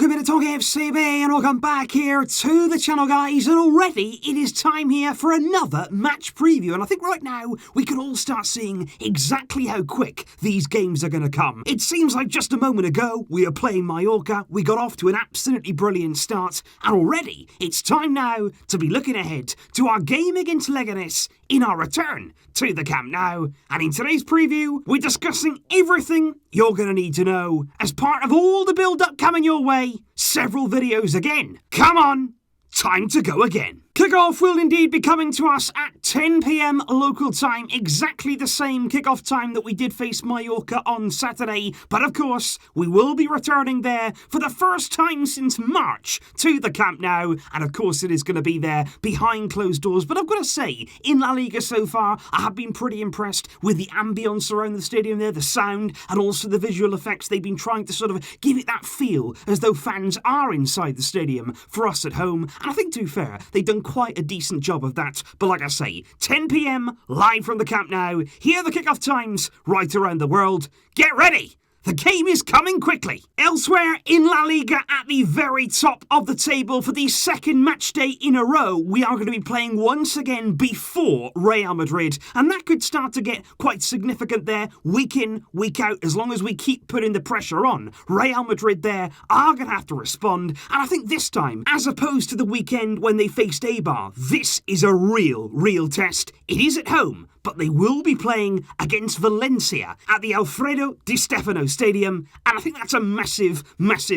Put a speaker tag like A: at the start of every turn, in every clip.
A: Welcome to TalkFCB and welcome back here to the channel, guys, and already it is time here for another match preview, and I think right now we can all start seeing exactly how quick these games are going to come. It seems like just a moment ago we were playing Mallorca, we got off to an absolutely brilliant start, and already it's time now to be looking ahead to our game against Leganes in our return to the Camp Nou. And in today's preview, we're discussing everything you're going to need to know as part of all the build-up coming your way. Several videos again. Come on, time to go again. Kickoff will indeed be coming to us at 10 PM local time, exactly the same kickoff time that we did face Mallorca on Saturday. But of course, we will be returning there for the first time since March to the Camp Nou. And of course, it is going to be there behind closed doors. But I've got to say, in La Liga so far, I have been pretty impressed with the ambience around the stadium there, the sound, and also the visual effects. They've been trying to sort of give it that feel as though fans are inside the stadium for us at home. And I think, to be fair, they've done quite a decent job of that. But like I say, 10 PM live from the Camp Nou. Here are the kickoff times right around the world. Get ready! The game is coming quickly. Elsewhere in La Liga, at the very top of the table for the second match day in a row, we are going to be playing once again before Real Madrid. And that could start to get quite significant there, week in, week out, as long as we keep putting the pressure on. Real Madrid there are going to have to respond. And I think this time, as opposed to the weekend when they faced Eibar, this is a real test. It is at home, but they will be playing against Valencia at the Alfredo Di Stefano Stadium, and I think that's a massive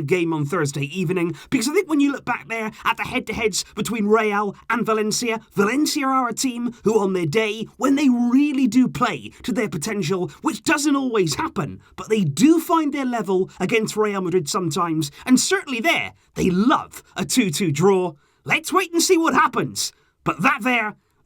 A: game on Thursday evening, because I think when you look back there at the head-to-heads between Real and Valencia, Valencia are a team who on their day, when they really do play to their potential, which doesn't always happen, but they do find their level against Real Madrid sometimes, and certainly there, they love a 2-2 draw. Let's wait and see what happens, but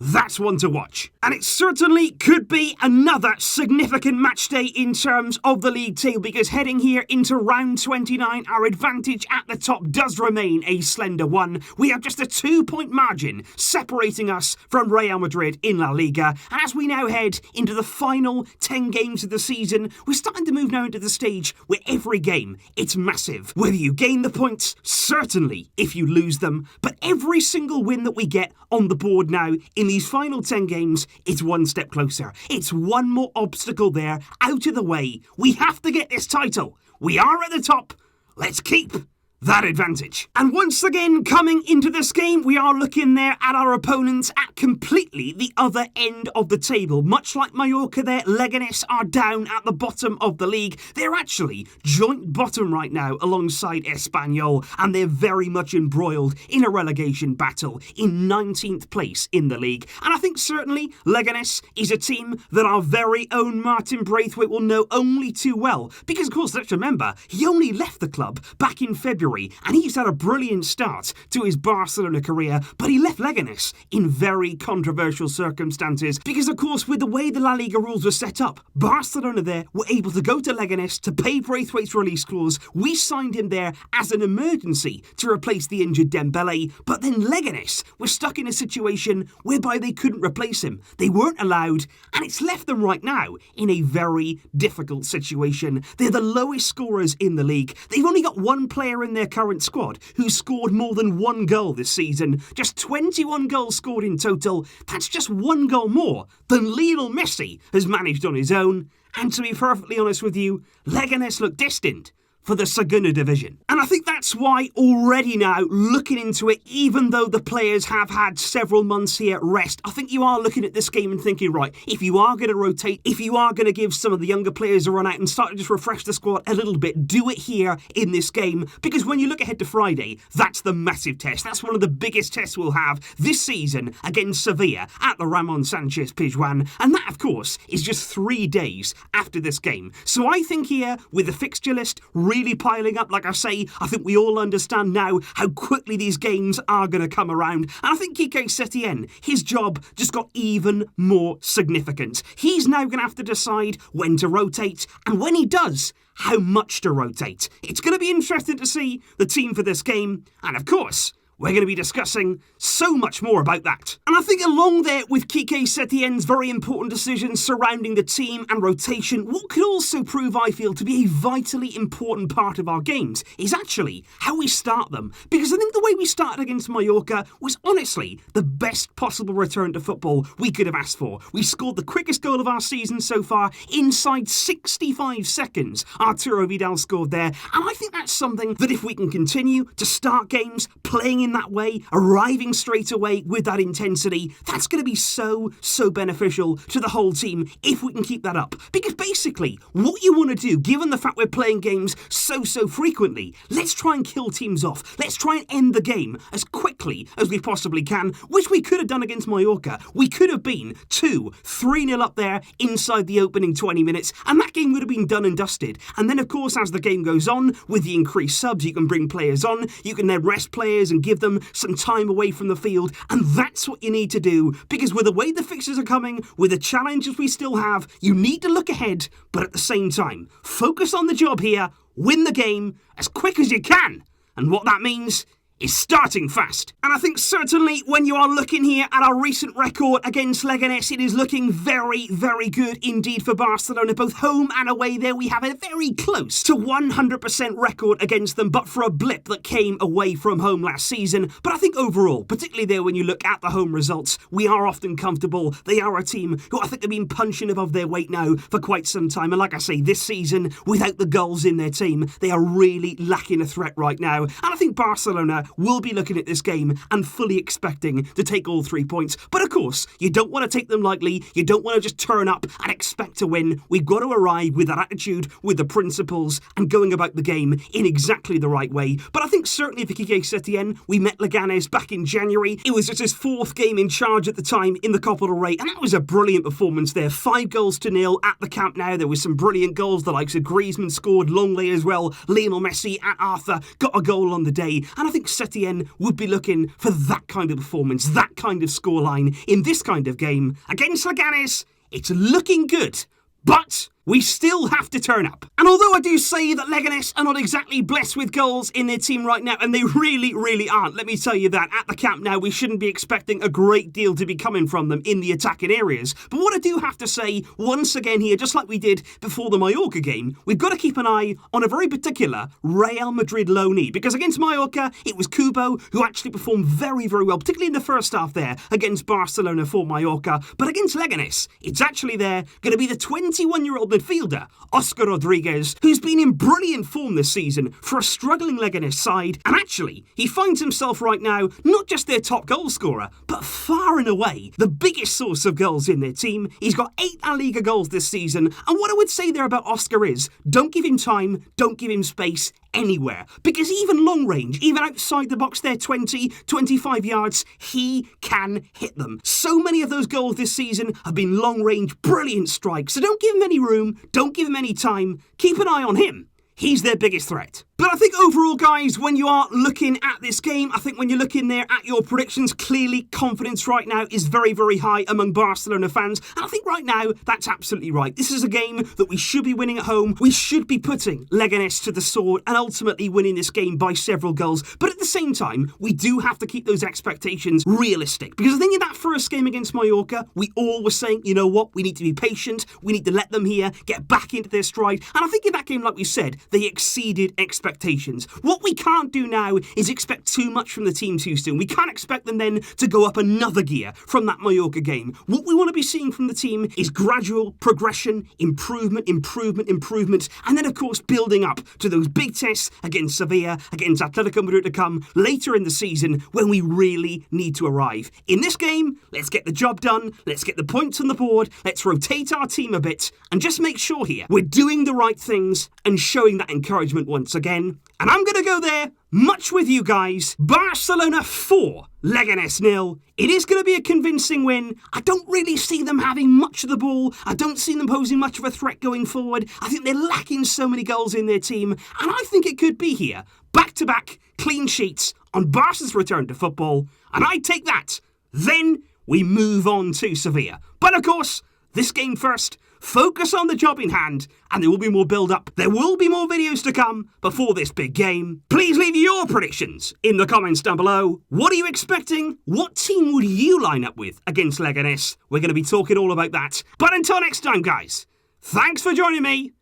A: that's one to watch. And it certainly could be another significant match day in terms of the league table, because heading here into round 29, our advantage at the top does remain a slender one. We have just a 2-point margin separating us from Real Madrid in La Liga. And as we now head into the final 10 games of the season, we're starting to move now into the stage where every game, it's massive. Whether you gain the points, certainly if you lose them, but every single win that we get on the board now in these final 10 games, it's one step closer. It's one more obstacle there, out of the way. We have to get this title. We are at the top. Let's keep that advantage. And once again, coming into this game, we are looking there at our opponents at completely the other end of the table. Much like Mallorca there, Leganes are down at the bottom of the league. They're actually joint bottom right now alongside Espanyol, and they're very much embroiled in a relegation battle in 19th place in the league. And I think certainly Leganes is a team that our very own Martin Braithwaite will know only too well, because of course, let's remember, he only left the club back in February, and he's had a brilliant start to his Barcelona career, but he left Leganes in very controversial circumstances, because of course with the way the La Liga rules were set up, Barcelona there were able to go to Leganes to pay Braithwaite's release clause. We signed him there as an emergency to replace the injured Dembele, but then Leganes was stuck in a situation whereby they couldn't replace him. They weren't allowed, and it's left them right now in a very difficult situation. They're the lowest scorers in the league. They've only got one player in their current squad who scored more than one goal this season. Just 21 goals scored in total. That's just one goal more than Lionel Messi has managed on his own. And to be perfectly honest with you, Leganes look destined for the Segunda Division. And I think that's why already now, looking into it, even though the players have had several months here rest, I think you are looking at this game and thinking, right, if you are going to rotate, if you are going to give some of the younger players a run out and start to just refresh the squad a little bit, do it here in this game. Because when you look ahead to Friday, that's the massive test. That's one of the biggest tests we'll have this season against Sevilla at the Ramon Sanchez Pizjuan. And that, of course, is just 3 days after this game. So I think here, with the fixture list really piling up, like I say, I think we all understand now how quickly these games are going to come around. And I think Quique Setién, his job just got even more significant. He's now going to have to decide when to rotate, and when he does, how much to rotate. It's going to be interesting to see the team for this game, and of course, we're going to be discussing so much more about that. And I think along there with Quique Setién's very important decisions surrounding the team and rotation, what could also prove, I feel, to be a vitally important part of our games is actually how we start them. Because I think the way we started against Mallorca was honestly the best possible return to football we could have asked for. We scored the quickest goal of our season so far inside 65 seconds. Arturo Vidal scored there, and I think that's something that if we can continue to start games playing in that way, arriving straight away with that intensity, that's going to be so beneficial to the whole team if we can keep that up. Because basically, what you want to do, given the fact we're playing games so frequently, let's try and kill teams off. Let's try and end the game as quickly as we possibly can, which we could have done against Mallorca. We could have been 2-3-0 up there inside the opening 20 minutes, and that game would have been done and dusted. And then, of course, as the game goes on, with the increased subs, you can bring players on, you can then rest players and give them some time away from the field, and that's what you need to do, because with the way the fixtures are coming, with the challenges we still have, you need to look ahead, but at the same time, focus on the job here, win the game as quick as you can, and what that means is starting fast. And I think certainly when you are looking here at our recent record against Leganes, it is looking very good indeed for Barcelona, both home and away. There we have a very close to 100% record against them, but for a blip that came away from home last season. But I think overall, particularly there when you look at the home results, we are often comfortable. They are a team who I think have been punching above their weight now for quite some time. And like I say, this season, without the goals in their team, they are really lacking a threat right now. And I think Barcelona will be looking at this game and fully expecting to take all 3 points. But of course, you don't want to take them lightly. You don't want to just turn up and expect to win. We've got to arrive with that attitude, with the principles, and going about the game in exactly the right way. But I think certainly for Quique Setién, we met Leganes back in January. It was just his 4th game in charge at the time in the Copa del Rey, and that was a brilliant performance there. 5-0 at the Camp Nou. There was some brilliant goals. The likes of Griezmann scored, Longley as well. Lionel Messi and Arthur got a goal on the day. And I think Setién would be looking for that kind of performance, that kind of scoreline in this kind of game. Against Leganes, it's looking good, but we still have to turn up. And although I do say that Leganes are not exactly blessed with goals in their team right now, and they really aren't, let me tell you that at the Camp Nou, we shouldn't be expecting a great deal to be coming from them in the attacking areas. But what I do have to say, once again here, just like we did before the Mallorca game, we've got to keep an eye on a very particular Real Madrid loanee, because against Mallorca, it was Kubo who actually performed very well, particularly in the first half there against Barcelona for Mallorca. But against Leganes, it's actually there going to be the 21-year-old midfielder, Oscar Rodriguez, who's been in brilliant form this season for a struggling Leganés side, and actually, he finds himself right now not just their top goal scorer, but far and away the biggest source of goals in their team. He's got 8 La Liga goals this season, and what I would say there about Oscar is, don't give him time, don't give him space anywhere, because even long range, even outside the box there, 20-25 yards, he can hit them. So many of those goals this season have been long range, brilliant strikes, so don't give him any room, don't give him any time, keep an eye on him. He's their biggest threat. But I think overall, guys, when you are looking at this game, I think when you're looking there at your predictions, clearly confidence right now is very high among Barcelona fans. And I think right now, that's absolutely right. This is a game that we should be winning at home. We should be putting Leganés to the sword and ultimately winning this game by several goals. But at the same time, we do have to keep those expectations realistic. Because I think in that first game against Mallorca, we all were saying, you know what, we need to be patient. We need to let them here get back into their stride. And I think in that game, like we said, they exceeded expectations. What we can't do now is expect too much from the team too soon. We can't expect them then to go up another gear from that Mallorca game. What we want to be seeing from the team is gradual progression, improvement, and then of course building up to those big tests against Sevilla, against Atletico Madrid to come later in the season when we really need to arrive. In this game, let's get the job done, let's get the points on the board, let's rotate our team a bit, and just make sure here we're doing the right things and showing that encouragement once again. And I'm going to go there, much with you guys. Barcelona 4, Leganés 0. It is going to be a convincing win. I don't really see them having much of the ball. I don't see them posing much of a threat going forward. I think they're lacking so many goals in their team. And I think it could be here. Back-to-back clean sheets on Barca's return to football. And I take that. Then we move on to Sevilla. But of course, this game first. focus on the job in hand, and there will be more build-up. There will be more videos to come before this big game. Please leave your predictions in the comments down below. What are you expecting? What team would you line up with against Leganés? We're going to be talking all about that. But until next time, guys, thanks for joining me.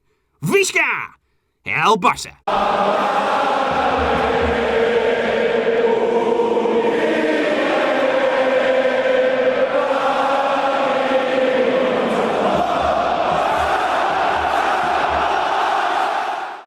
A: Visca el Barça!